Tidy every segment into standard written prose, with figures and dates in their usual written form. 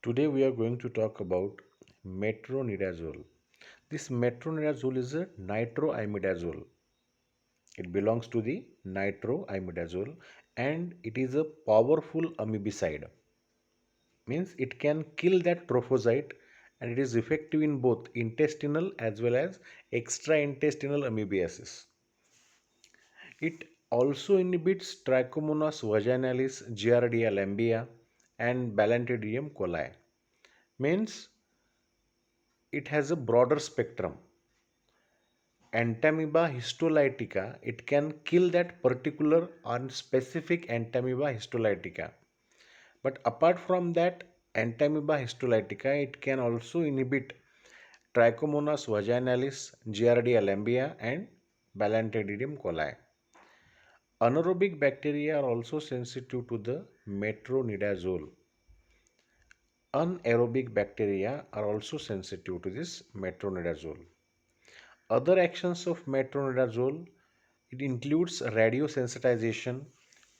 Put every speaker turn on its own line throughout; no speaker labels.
Today we are going to talk about metronidazole. This metronidazole is a nitroimidazole. It belongs to the nitroimidazole and it is a powerful amoebicide. Means it can kill that trophocyte and it is effective in both intestinal as well as extraintestinal amoebiasis. It also inhibits Trichomonas vaginalis, Giardia lamblia and Balantidium coli. Means it has a broader spectrum. Entamoeba histolytica, it can kill that particular or specific Entamoeba histolytica. But apart from that Entamoeba histolytica, it can also inhibit Trichomonas vaginalis, Giardia lamblia and Balantidium coli. Anaerobic bacteria are also sensitive to the metronidazole. Anaerobic bacteria are also sensitive to this metronidazole. Other actions of metronidazole, it includes radiosensitization,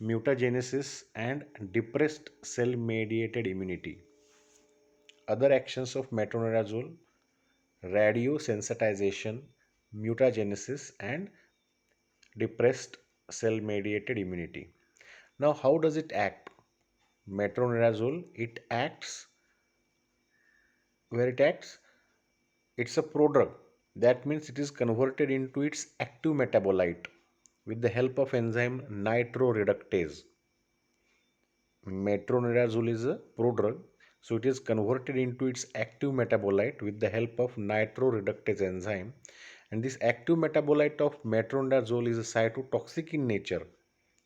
mutagenesis and depressed cell mediated immunity. Other actions of metronidazole, radiosensitization, mutagenesis and depressed cell mediated immunity. Now how does it act? Metronidazole, it acts where it acts, it's a prodrug. That means it is converted into its active metabolite with the help of enzyme nitroreductase. Metronidazole is a prodrug, so it is converted into its active metabolite with the help of nitroreductase enzyme. And this active metabolite of metronidazole is cytotoxic in nature.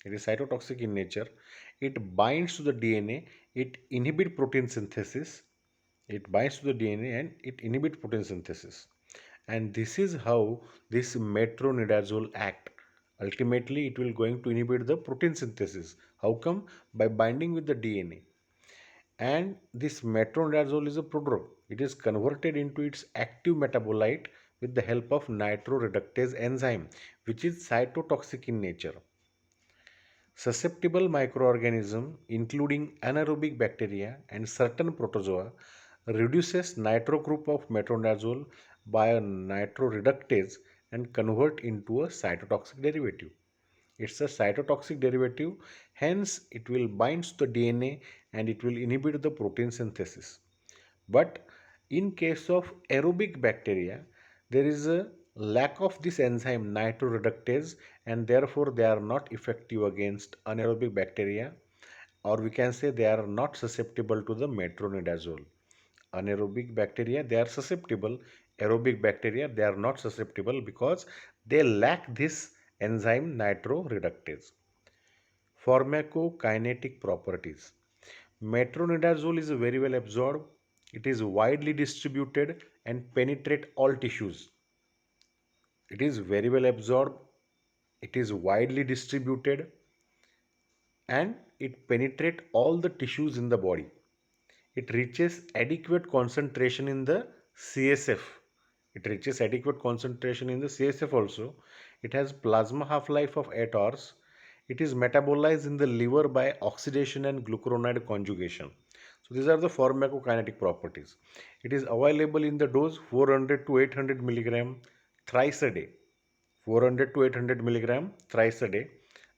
It is cytotoxic in nature. It binds to the DNA, it inhibits protein synthesis. It binds to the DNA and it inhibits protein synthesis. And this is how this metronidazole act. Ultimately, it will going to inhibit the protein synthesis. How come? By binding with the DNA. And this metronidazole is a prodrug. It is converted into its active metabolite with the help of nitroreductase enzyme, which is cytotoxic in nature. Susceptible microorganisms, including anaerobic bacteria and certain protozoa, reduces nitro group of metronidazole by a nitroreductase and convert into a cytotoxic derivative. It's a cytotoxic derivative, hence it will bind to the DNA and it will inhibit the protein synthesis. But in case of aerobic bacteria, there is a lack of this enzyme nitroreductase and therefore they are not effective against anaerobic bacteria, or we can say they are not susceptible to the metronidazole. Anaerobic bacteria they are susceptible, aerobic bacteria they are not susceptible because they lack this enzyme nitroreductase. Pharmacokinetic properties. Metronidazole is very well absorbed. It is widely distributed and penetrate all tissues. It is very well absorbed. It is widely distributed and it penetrate all the tissues in the body. It reaches adequate concentration in the CSF. It reaches adequate concentration in the CSF also. It has plasma half-life of 8 hours. It is metabolized in the liver by oxidation and glucuronide conjugation. So these are the pharmacokinetic properties. It is available in the dose 400 to 800 milligram thrice a day. 400 to 800 milligram thrice a day.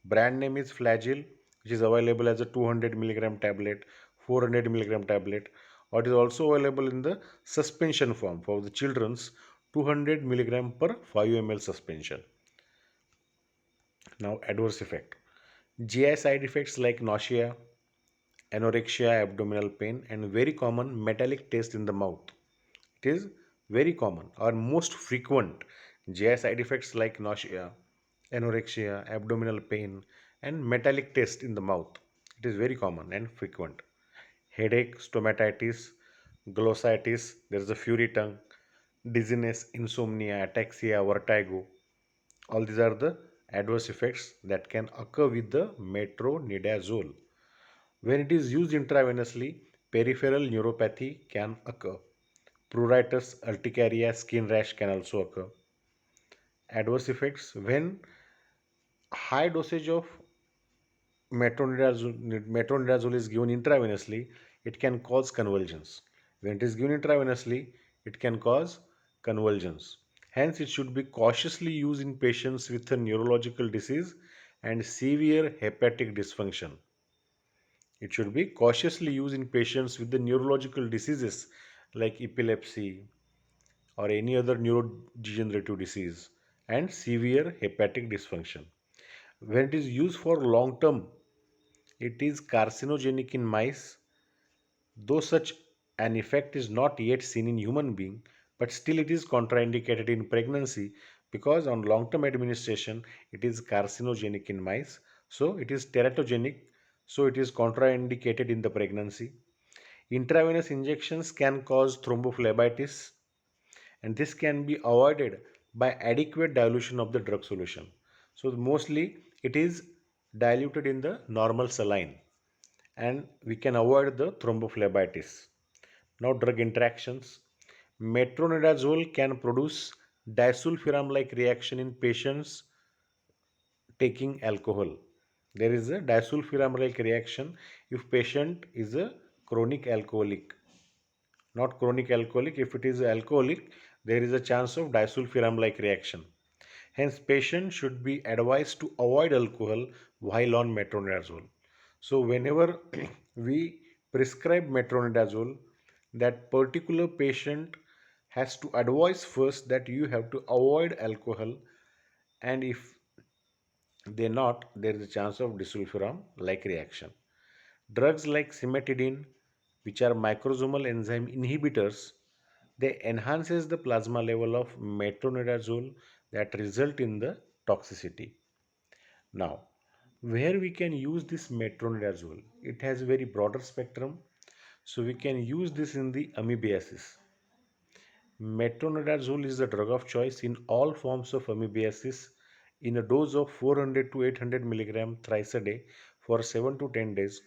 Brand name is Flagyl, which is available as a 200 milligram tablet, 400 milligram tablet, or it is also available in the suspension form for the children's 200 milligram per 5 ml suspension. Now, adverse effect. GI side effects like nausea, anorexia, abdominal pain, and very common metallic taste in the mouth. It is very common or most frequent GI side effects like nausea, anorexia, abdominal pain, and metallic taste in the mouth. It is very common and frequent. Headache, stomatitis, glossitis, there is a fury tongue, dizziness, insomnia, ataxia, vertigo. All these are the adverse effects that can occur with the metronidazole. When it is used intravenously, peripheral neuropathy can occur. Pruritus, urticaria, skin rash can also occur. Adverse effects when high dosage of metronidazole is given intravenously, it can cause convulsions. When it is given intravenously, it can cause convulsions. Hence, it should be cautiously used in patients with a neurological disease and severe hepatic dysfunction. It should be cautiously used in patients with the neurological diseases like epilepsy or any other neurodegenerative disease and severe hepatic dysfunction. When it is used for long term, it is carcinogenic in mice, though such an effect is not yet seen in human being, but still it is contraindicated in pregnancy because on long term administration it is carcinogenic in mice, so it is teratogenic, so it is contraindicated in the pregnancy. Intravenous injections can cause thrombophlebitis, and this can be avoided by adequate dilution of the drug solution. So mostly it is diluted in the normal saline and we can avoid the thrombophlebitis. Now drug interactions. Metronidazole can produce disulfiram-like reaction in patients taking alcohol. There is a disulfiram-like reaction if patient is a chronic alcoholic. Not chronic alcoholic, if it is alcoholic, there is a chance of disulfiram-like reaction. Hence, patient should be advised to avoid alcohol while on metronidazole. So, whenever we prescribe metronidazole, that particular patient has to advise first that you have to avoid alcohol, and if they not, there is a chance of disulfiram like reaction. Drugs like cimetidine, which are microsomal enzyme inhibitors, they enhances the plasma level of metronidazole that result in the toxicity. Now, where we can use this metronidazole? It has a very broader spectrum, so we can use this in the amoebiasis. Metronidazole is the drug of choice in all forms of amoebiasis in a dose of 400 to 800 milligram thrice a day for 7 to 10 days,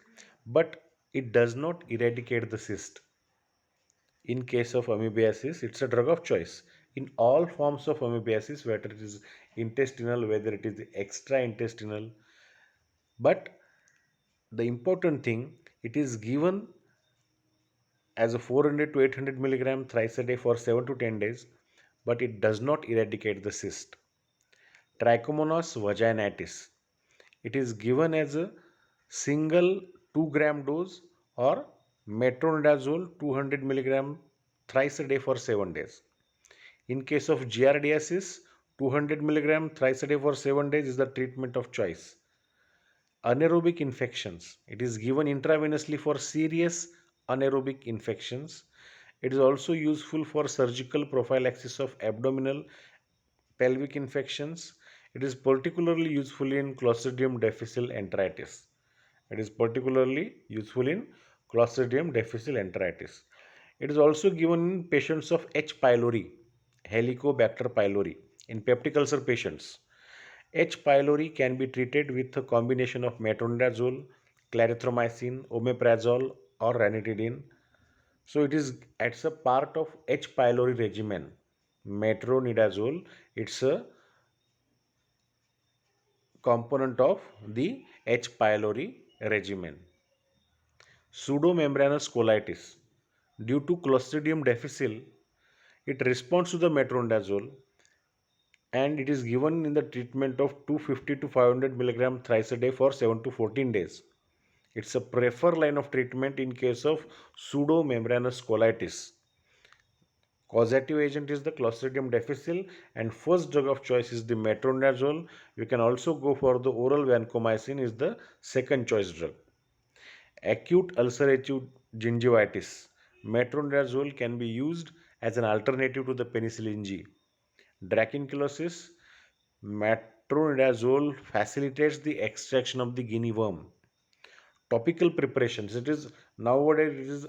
but it does not eradicate the cyst. In case of amoebiasis, it's a drug of choice. In all forms of amoebiasis, whether it is intestinal, whether it is extra intestinal, but the important thing, it is given as a 400 to 800 milligram thrice a day for 7 to 10 days, but it does not eradicate the cyst. Trichomonas vaginatis. It is given as a single 2-gram dose or metronidazole 200 milligram thrice a day for 7 days. In case of giardiasis, 200 milligram thrice a day for 7 days is the treatment of choice. Anaerobic infections. It is given intravenously for serious anaerobic infections. It is also useful for surgical prophylaxis of abdominal pelvic infections. It is particularly useful in Clostridium difficile enteritis. It is particularly useful in Clostridium difficile enteritis. It is also given in patients of H. pylori, Helicobacter pylori, in peptic ulcer patients. H. pylori can be treated with a combination of metronidazole, clarithromycin, omeprazole, or ranitidine. So it is it's a part of H. pylori regimen. Metronidazole, it's a component of the H. pylori regimen. Pseudomembranous colitis. Due to Clostridium difficile, it responds to the metronidazole and it is given in the treatment of 250 to 500 milligram thrice a day for 7 to 14 days. It's a preferred line of treatment in case of pseudomembranous colitis. Causative agent is the Clostridium difficile and first drug of choice is the metronidazole. You can also go for the oral vancomycin is the second choice drug. Acute ulcerative gingivitis. Metronidazole can be used as an alternative to the penicillin G. Dracunculosis. Metronidazole facilitates the extraction of the guinea worm. Topical preparations. It is nowadays it is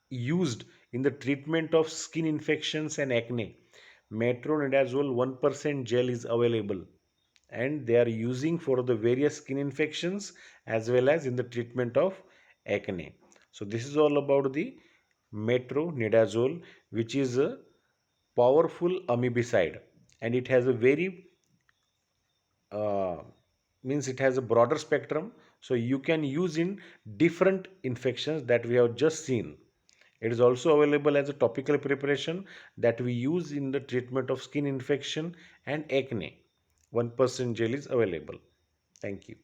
used in the treatment of skin infections and acne. Metronidazole 1% gel is available and they are using for the various skin infections as well as in the treatment of acne. So this is all about the metronidazole, which is a powerful amoebicide and it has a very uh, means it has a broader spectrum, So you can use in different infections that we have just seen. It is also available as a topical preparation that we use in the treatment of skin infection and acne. 1% gel is available. Thank you.